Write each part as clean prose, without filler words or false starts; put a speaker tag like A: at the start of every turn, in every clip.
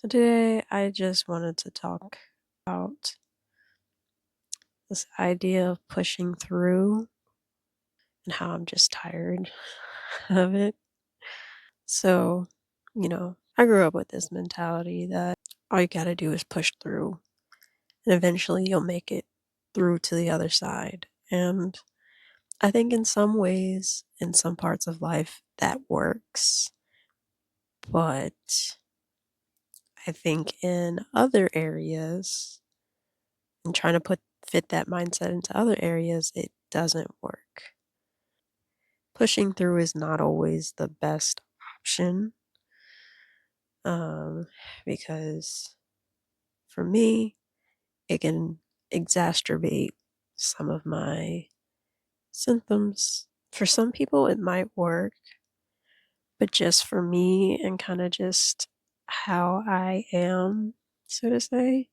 A: Today, I just wanted to talk about this idea of pushing through and how I'm just tired of it. So, I grew up with this mentality that all you gotta do is push through, and eventually you'll make it through to the other side. And I think in some ways, in some parts of life, that works. But I think in other areas, and trying to fit that mindset into other areas, it doesn't work. Pushing through is not always the best option, um, because for me, it can exacerbate some of my symptoms. For some people, it might work, but just for me and kind of just how I am, so to say,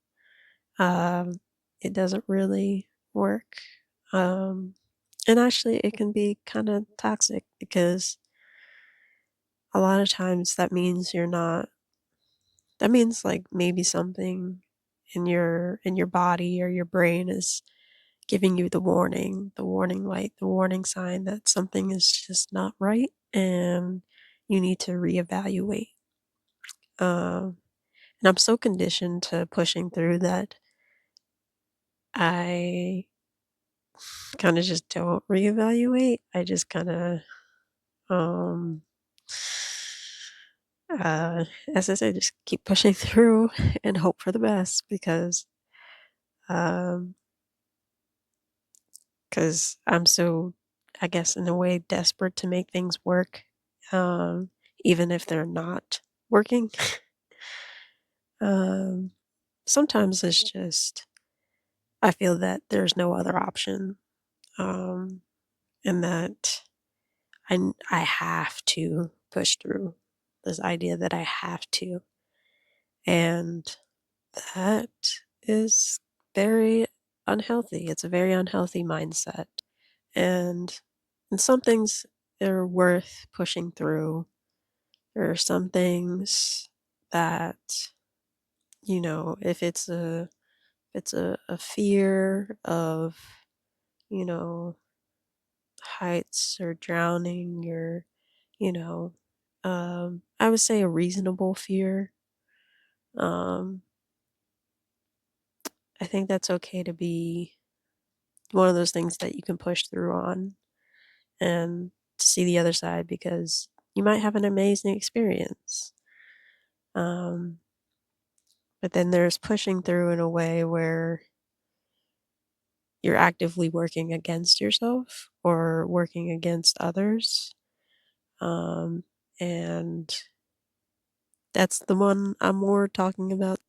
A: um, it doesn't really work. Um, and actually, it can be kind of toxic because a lot of times that means like maybe something in your body or your brain is giving you the warning light, the warning sign that something is just not right and you need to reevaluate. Um, and I'm so conditioned to pushing through that I kind of just don't reevaluate. I just kind of um uh as I say, just keep pushing through and hope for the best um because I'm so, I guess, in a way, desperate to make things work, um, even if they're not working. Um, Sometimes it's just I feel that there's no other option, um, and that I have to push through this idea that I have to, and that is very unhealthy. It's a very unhealthy mindset. And some things are worth pushing through. There are some things that, if it's a fear of, you know, heights or drowning or, you know, I would say a reasonable fear. Um, I think that's okay to be one of those things that you can push through on and to see the other side because you might have an amazing experience. Um, but then there's pushing through in a way where you're actively working against yourself or working against others. Um, and that's the one I'm more talking about.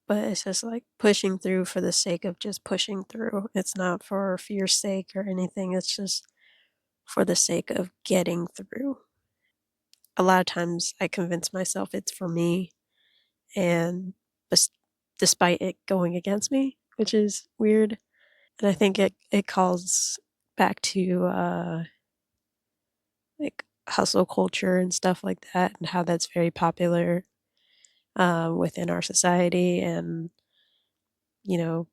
A: But it's just like pushing through for the sake of just pushing through. It's not for fear's sake or anything. It's just for the sake of getting through. A lot of times I convince myself it's for me, and bes- despite it going against me, which is weird. And I think it calls back to, like, hustle culture and stuff like that, and how that's very popular, within our society, and,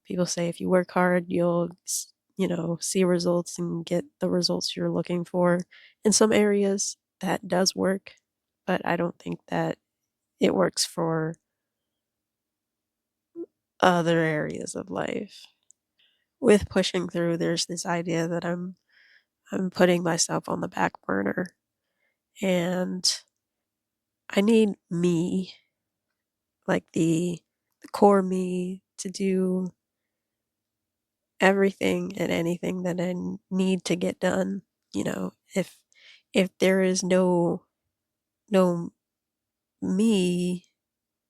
A: people say if you work hard, see results and get the results you're looking for. In some areas, that does work, but I don't think that it works for other areas of life. With pushing through, there's this idea that I'm putting myself on the back burner, and I need me, like the core me, to do everything and anything that need to get done. If there is no me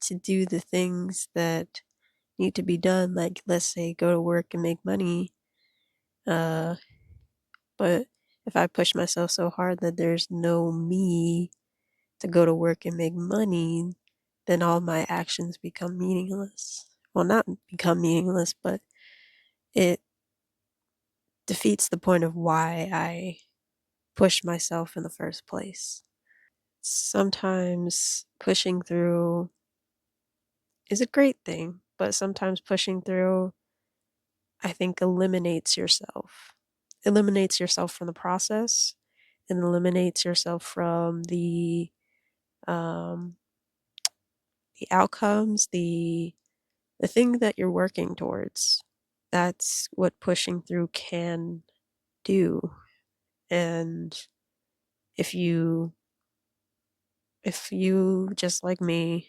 A: to do the things that need to be done, like let's say go to work and make money, uh, but if I push myself so hard that there's no me to go to work and make money, then all my actions become meaningless. Well, not become meaningless, but it defeats the point of why I pushed myself in the first place. Sometimes pushing through is a great thing, but sometimes pushing through, I think, eliminates yourself from the process, and eliminates yourself from um, the outcomes, the thing that you're working towards. That's what pushing through can do. And if you if you just like me,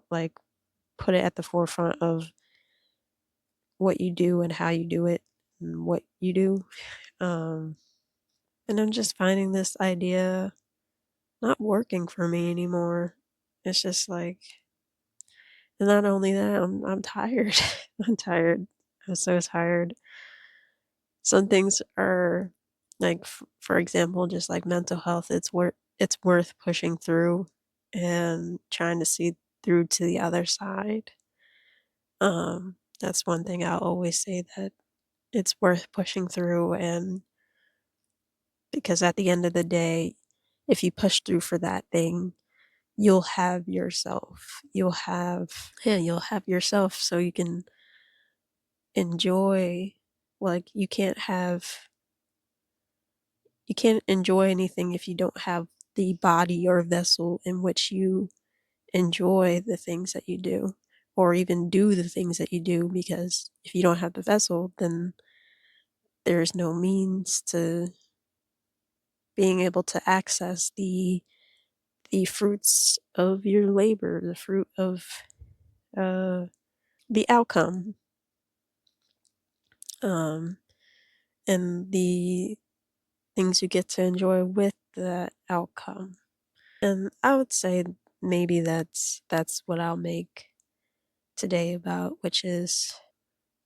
A: like put it at the forefront of what you do and how you do it and what you do. Um, and I'm just finding this idea not working for me anymore. It's just like, and not only that, I'm tired. I'm tired. I'm so tired. Some things are like, for example, just like mental health. It's worth pushing through and trying to see through to the other side. That's one thing I'll always say, that it's worth pushing through, and because at the end of the day, if you push through for that thing, you'll have yourself. You'll have yourself, so you can enjoy. Like, you can't enjoy anything if you don't have the body or vessel in which you enjoy the things that you do, or even do the things that you do, because if you don't have the vessel, then there's no means to being able to access the fruits of your labor, the fruit of uh, the outcome, um, and the things you get to enjoy with that outcome. And I would say maybe that's what I'll make today about, which is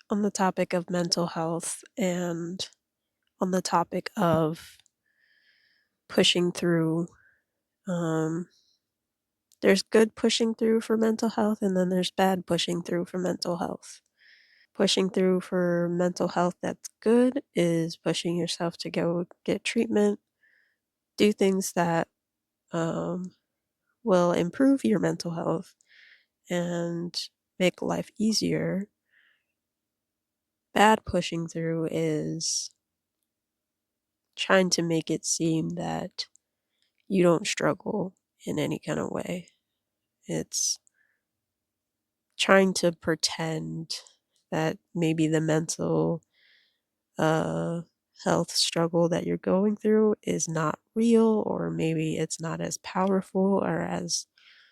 A: on the topic of mental health and on the topic of pushing through. Um, there's good pushing through for mental health, and then there's bad pushing through for mental health. Pushing through for mental health that's good is pushing yourself to go get treatment, do things that um, will improve your mental health and make life easier. Bad pushing through is trying to make it seem that you don't struggle in any kind of way. It's trying to pretend that maybe the mental uh, health struggle that you're going through is not real, or maybe it's not as powerful or as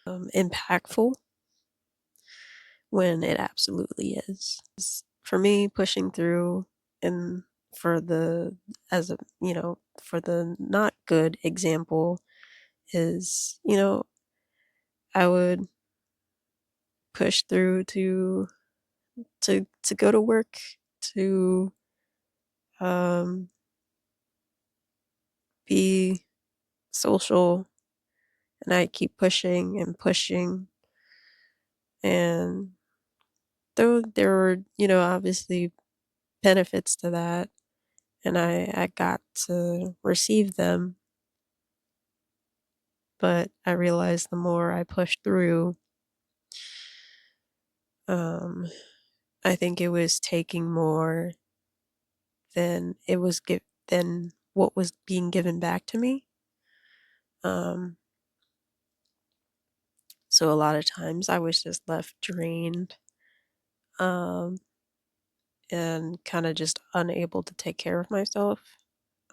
A: impactful, when it absolutely is. For me, pushing through, and for the as a for the not good example, is, I would push through to go to work, to um, be social, and I keep pushing and pushing. And though there were, obviously benefits to that, and I got to receive them, but I realized the more I pushed through, um, I think it was taking more than what was being given back to me. Um, so a lot of times I was just left drained, um, and kind of just unable to take care of myself.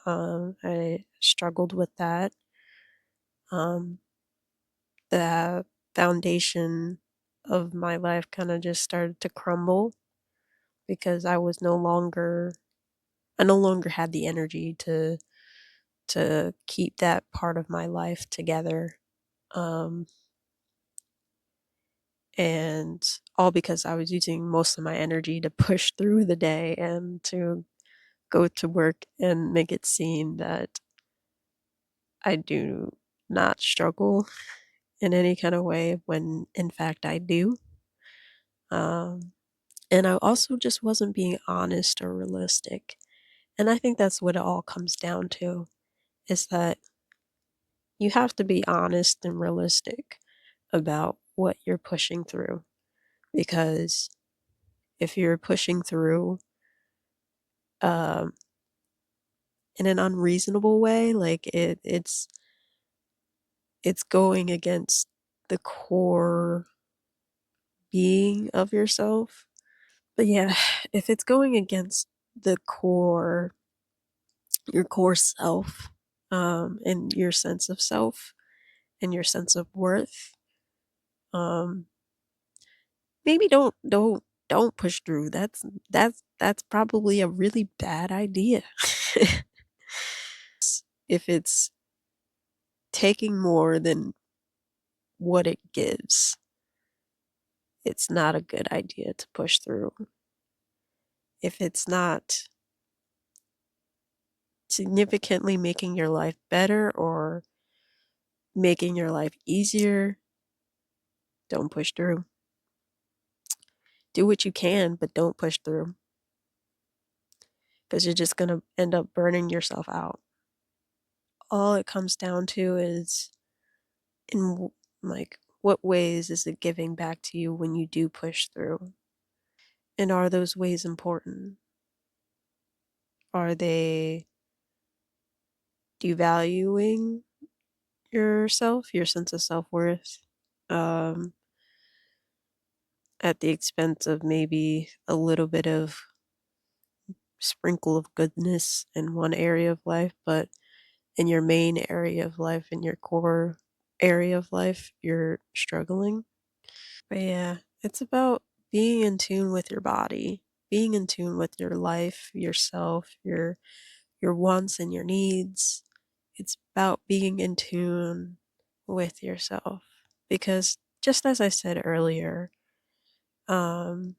A: I struggled with that. Um, the foundation of my life kind of just started to crumble, because I no longer had the energy to keep that part of my life together. Um, and all because I was using most of my energy to push through the day and to go to work and make it seem that I do not struggle in any kind of way, when in fact I do. Um, and I also just wasn't being honest or realistic. And I think that's what it all comes down to, is that you have to be honest and realistic about what you're pushing through. because if you're pushing through um, in an unreasonable way, like it's going against the core being of yourself. But yeah, if it's going against the core, your core self, and your sense of self and your sense of worth, um, maybe don't push through. That's probably a really bad idea. If it's taking more than what it gives, it's not a good idea to push through. If it's not significantly making your life better or making your life easier, don't push through. Do what you can, but don't push through because you're just going to end up burning yourself out. All it comes down to is in like what ways is it giving back to you when you do push through? And are those ways important? Are they devaluing yourself, your sense of self-worth, um, at the expense of maybe a little bit of sprinkle of goodness in one area of life, but in your main area of life, in your core area of life, you're struggling? But yeah, it's about being in tune with your body, being in tune with your life, yourself, your wants and your needs. It's about being in tune with yourself. Because just as I said earlier, um,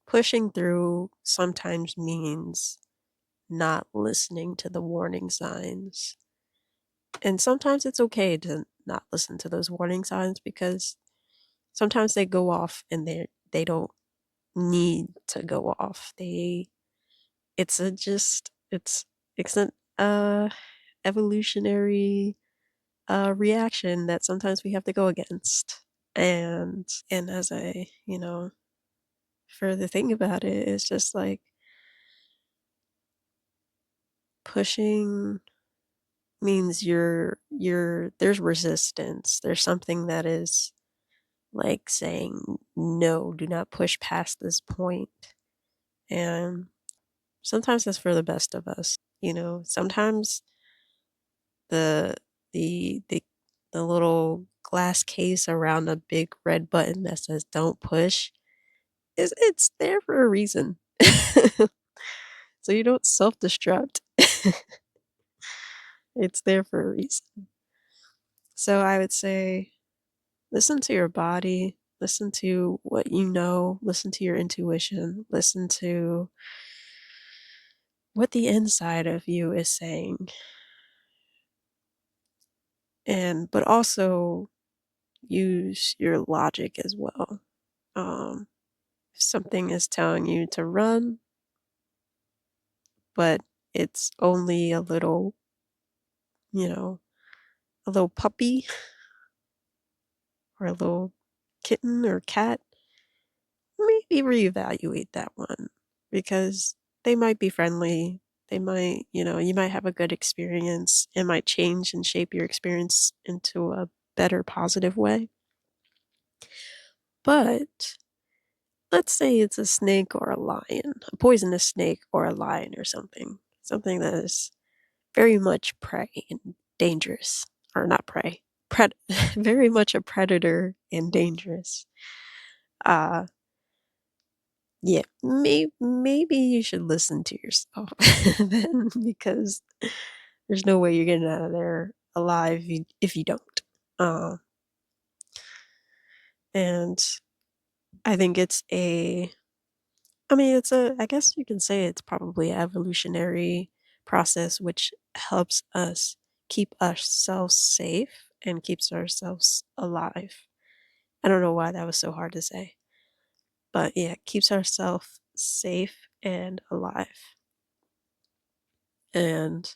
A: pushing through sometimes means not listening to the warning signs. And sometimes it's okay to not listen to those warning signs because sometimes they go off and they don't need to go off. It's a just it's an evolutionary reaction that sometimes we have to go against. And as I, further think about it, it's just like pushing means you're there's resistance. There's something that is like saying no, do not push past this point. And sometimes that's for the best of us. Sometimes the the the little glass case around a big red button that says don't push is it's there for a reason. So you don't self-destruct. It's there for a reason. So I would say listen to your body, listen to what you know, listen to your intuition, listen to what the inside of you is saying. But also use your logic as well. If something is telling you to run, but it's only you know, a little puppy or a little kitten or cat, maybe reevaluate that one because they might be friendly. They might, you might have a good experience. It might change and shape your experience into a better, positive way. But let's say it's a snake or a lion, a poisonous snake or a lion or something that is very much prey and dangerous, or not prey, very much a predator and dangerous. Uh, yeah, maybe you should listen to yourself then because there's no way you're getting out of there alive if you don't. Uh, and I think I guess you can say it's probably an evolutionary process which helps us keep ourselves safe and keeps ourselves alive. I don't know why that was so hard to say, but yeah, keeps ourselves safe and alive. And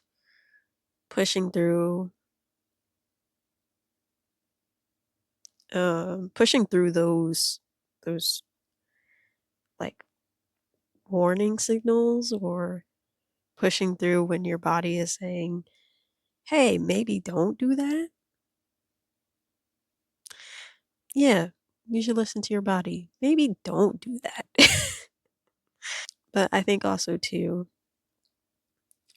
A: pushing through pushing through those like warning signals, or pushing through when your body is saying, "Hey, maybe don't do that." Yeah, you should listen to your body. Maybe don't do that. But I think also too,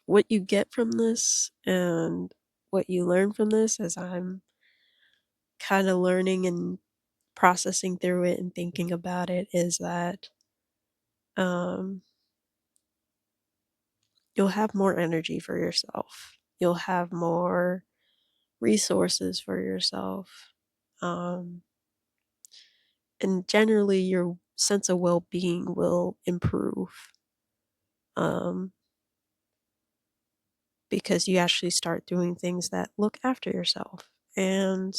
A: what you get from this and what you learn from this, as I'm kind of learning and processing through it and thinking about it, is that um, you'll have more energy for yourself. You'll have more resources for yourself. Um, and generally, your sense of well being will improve, um, because you actually start doing things that look after yourself. And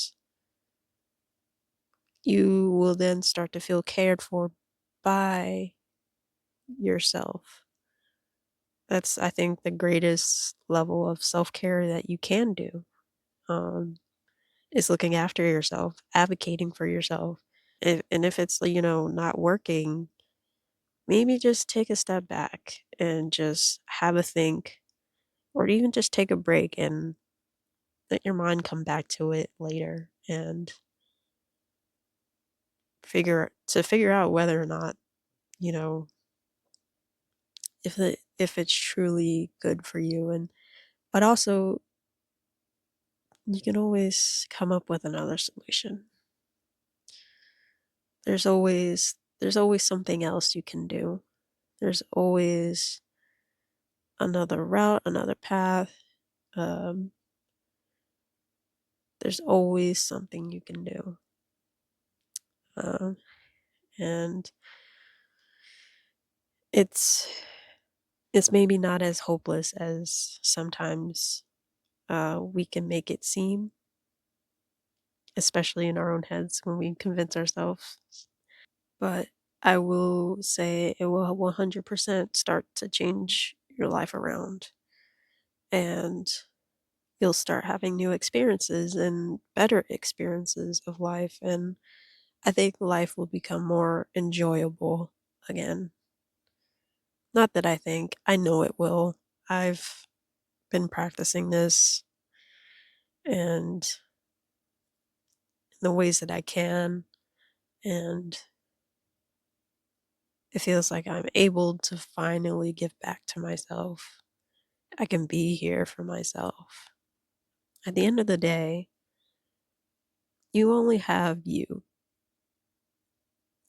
A: you will then start to feel cared for by yourself. That's, I think, the greatest level of self care that you can do, um, is looking after yourself, advocating for yourself. And if it's, not working, maybe just take a step back and just have a think, or even just take a break and let your mind come back to it later, and figure out whether or not, you know, if it's truly good for you. And but also, you can always come up with another solution. There's always something else you can do. There's always another route, another path. Um, there's always something you can do. Um, and it's it's maybe not as hopeless as sometimes we can make it seem, especially in our own heads when we convince ourselves. But I will say it will 100% start to change your life around, and you'll start having new experiences and better experiences of life. And I think life will become more enjoyable again. Not that I think, I know it will. I've been practicing this and in the ways that I can, and it feels like I'm able to finally give back to myself. I can be here for myself. At the end of the day, you only have you.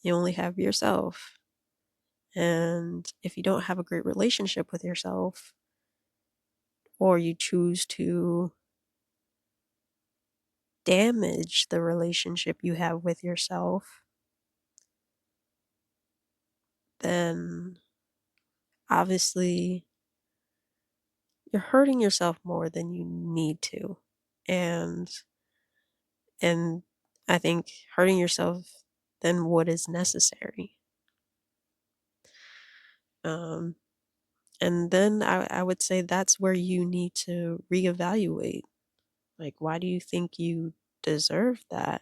A: You only have yourself. And if you don't have a great relationship with yourself, or you choose to damage the relationship you have with yourself, then obviously you're hurting yourself more than you need to. And and I think hurting yourself than what is necessary. Um, and then I would say that's where you need to reevaluate. Like, why do you think you deserve that?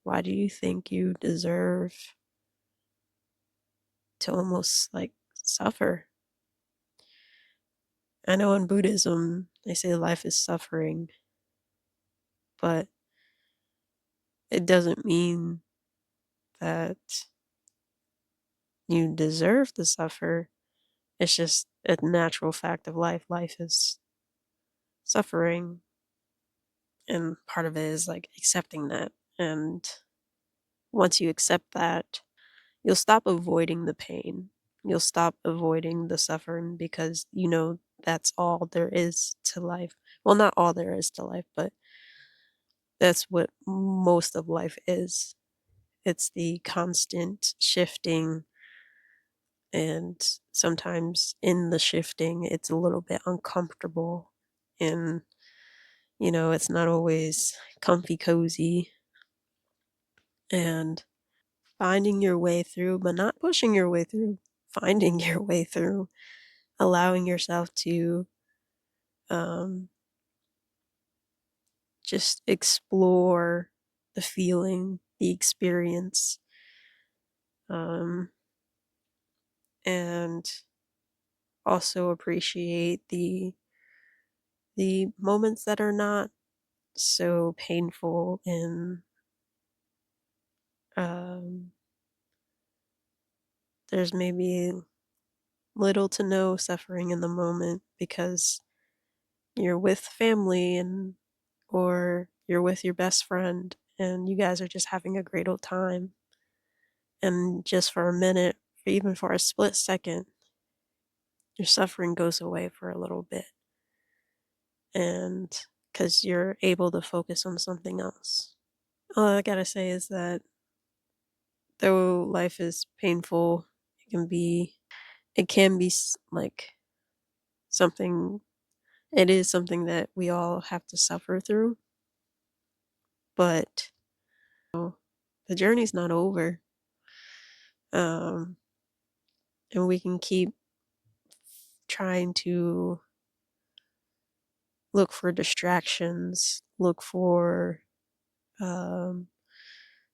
A: Why do you think you deserve to almost like suffer? I know in Buddhism they say life is suffering, but it doesn't mean that you deserve to suffer. It's just a natural fact of life. Life is suffering, and part of it is like accepting that. And once you accept that, you'll stop avoiding the pain. You'll stop avoiding the suffering, because that's all there is to life. Well, not all there is to life, but that's what most of life is. It's the constant shifting, and sometimes in the shifting, it's a little bit uncomfortable, and it's not always comfy cozy. And finding your way through, but not pushing your way through, finding your way through, allowing yourself to um, just explore the feeling, the experience, um, and also appreciate the moments that are not so painful and um, there's maybe little to no suffering in the moment because you're with family and or you're with your best friend and you guys are just having a great old time. And just for a minute, even for a split second, your suffering goes away for a little bit. And because you're able to focus on something else. All I gotta say is that though life is painful, it can be like something, it is something that we all have to suffer through, but the journey's not over. Um, and we can keep trying to look for distractions, look for um,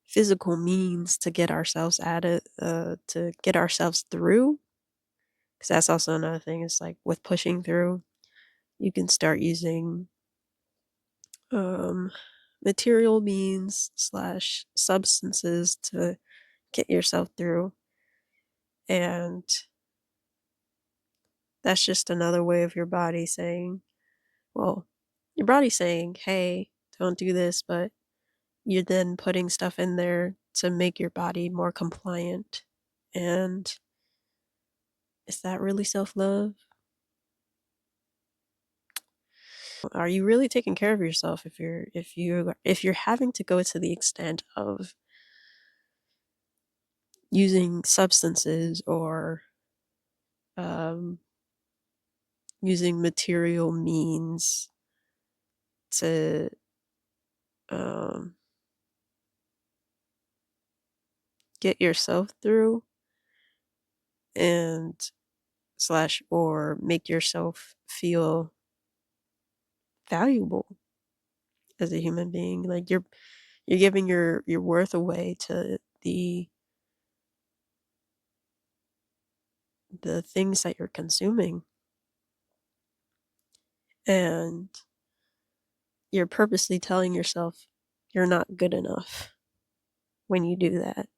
A: physical means to get ourselves at it, to get ourselves through. Because that's also another thing. Is like with pushing through, you can start using um, material means slash substances to get yourself through, and that's just another way of your body saying, well, your body's saying, hey, don't do this, but you're then putting stuff in there to make your body more compliant. And is that really self-love? Are you really taking care of yourself if you're having to go to the extent of using substances or um, using material means to um, get yourself through and slash or make yourself feel valuable as a human being? Like you're giving your worth away to the things that you're consuming, and you're purposely telling yourself you're not good enough when you do that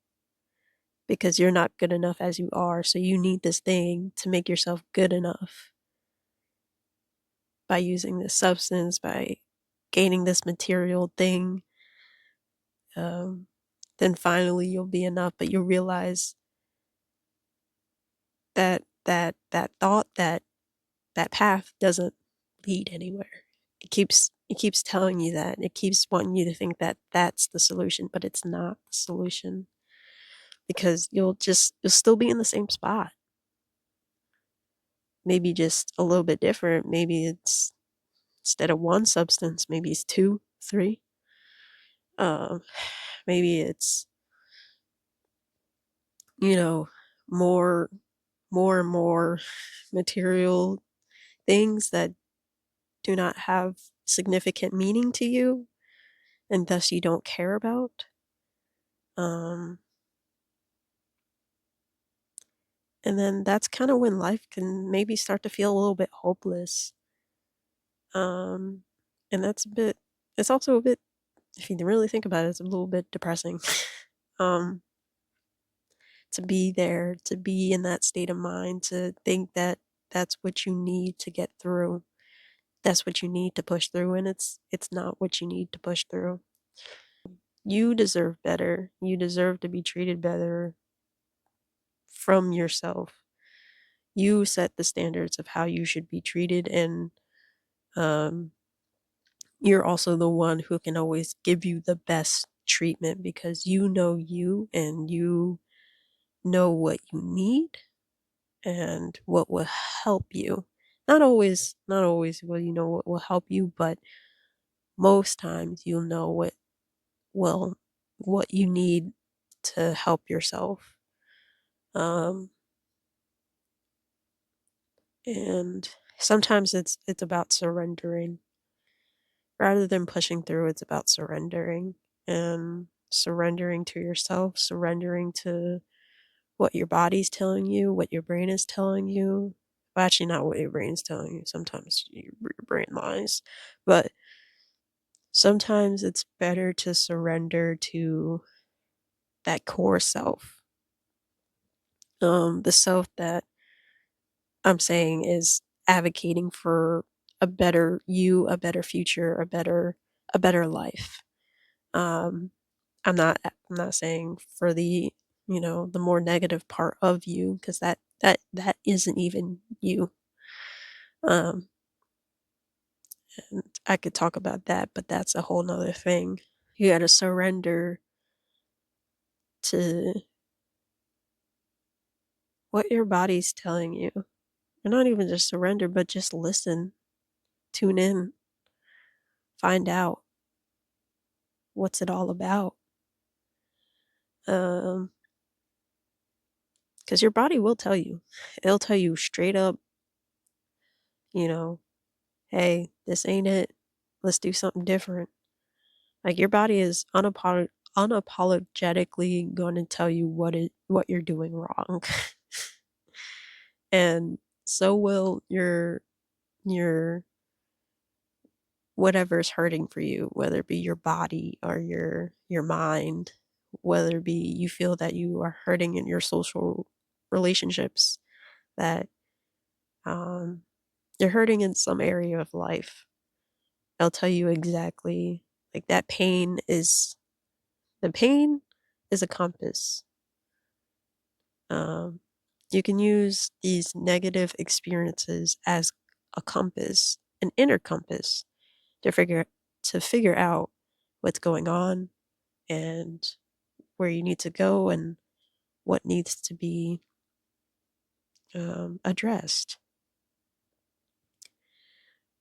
A: because you're not good enough as you are, so you need this thing to make yourself good enough by using this substance, by gaining this material thing. um, then finally you'll be enough, but you'll realize that thought, that path doesn't lead anywhere. It keeps telling you that. It keeps wanting you to think that that's the solution, but it's not the solution because you'll still be in the same spot. Maybe just a little bit different. Maybe it's instead of one substance, maybe it's two, three. Um, maybe it's you know more, more and more material things that do not have significant meaning to you and thus you don't care about. Um, and then that's kind of when life can maybe start to feel a little bit hopeless. Um, and it's also a bit, if you really think about it, it's a little bit depressing. um, to be there, to be in that state of mind, to think that that's what you need to get through. That's what you need to push through, and it's not what you need to push through. You deserve better. You deserve to be treated better from yourself. You set the standards of how you should be treated, and um, you're also the one who can always give you the best treatment because you and you know what you need and what will help you. Not always will you know what will help you, but most times you'll know will what you need to help yourself. Um, and sometimes it's about surrendering. Rather than pushing through, it's about surrendering and surrendering to yourself, surrendering to what your body's telling you, what your brain is telling you. Well, actually, not what your brain's telling you. Sometimes your brain lies. But sometimes it's better to surrender to that core self. The self that I'm saying is advocating for a better you, a better future, a better life. Um, I'm not saying for the the more negative part of you, because that isn't even you. Um, and I could talk about that, but that's a whole nother thing. You got to surrender to what your body's telling you. And not even just surrender, but just listen, tune in, find out what's it all about. Um, because your body will tell you. It'll tell you straight up, you know, hey, this ain't it. Let's do something different. Like your body is unapologetically going to tell you what you're doing wrong. And so will your whatever's hurting for you, whether it be your body or your mind, whether it be you feel that you are hurting in your social relationships, that um, you're hurting in some area of life. They'll tell you exactly, like, that pain is the pain is a compass. Um, you can use these negative experiences as a compass, an inner compass, to figure out what's going on and where you need to go and what needs to be addressed.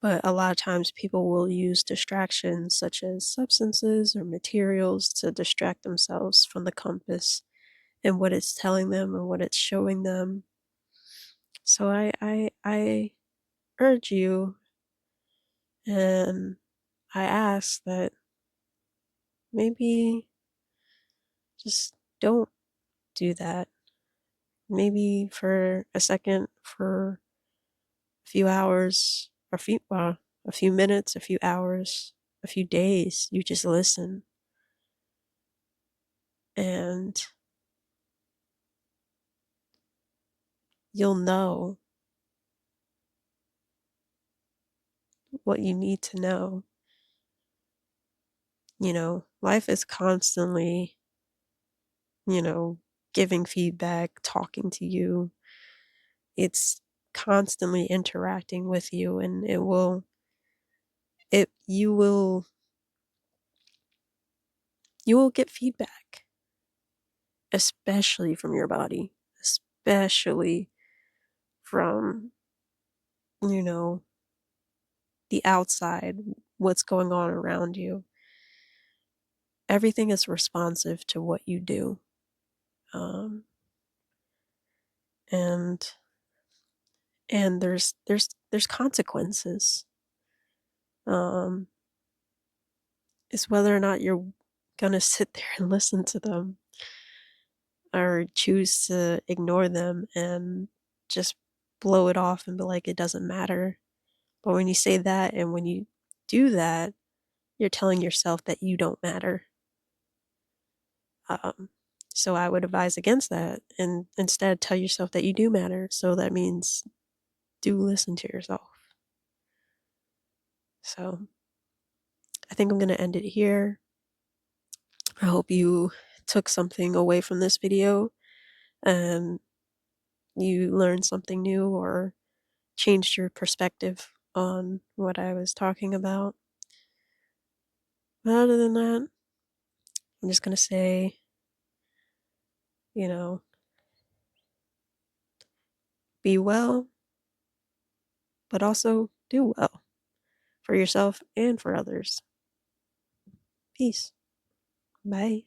A: But a lot of times people will use distractions such as substances or materials to distract themselves from the compass and what it's telling them and what it's showing them. So I urge you, and I ask that maybe just don't do that. Maybe for a second, for a few hours, a few minutes, a few hours, a few days, you just listen, and you'll know what you need to know. Life is constantly, you know, giving feedback, talking to you. It's constantly interacting with you, and it you will get feedback, especially from your body, especially from, you know, the outside, what's going on around you. Everything is responsive to what you do. Um, and there's consequences. Um, it's whether or not you're gonna sit there and listen to them or choose to ignore them and just blow it off and be like, it doesn't matter. But when you say that and when you do that, you're telling yourself that you don't matter. Um, so I would advise against that and instead tell yourself that you do matter. So that means do listen to yourself. So I think I'm going to end it here. I hope you took something away from this video and you learned something new or changed your perspective on what I was talking about. But other than that, I'm just going to say, you know, be well, but also do well for yourself and for others. Peace. Bye.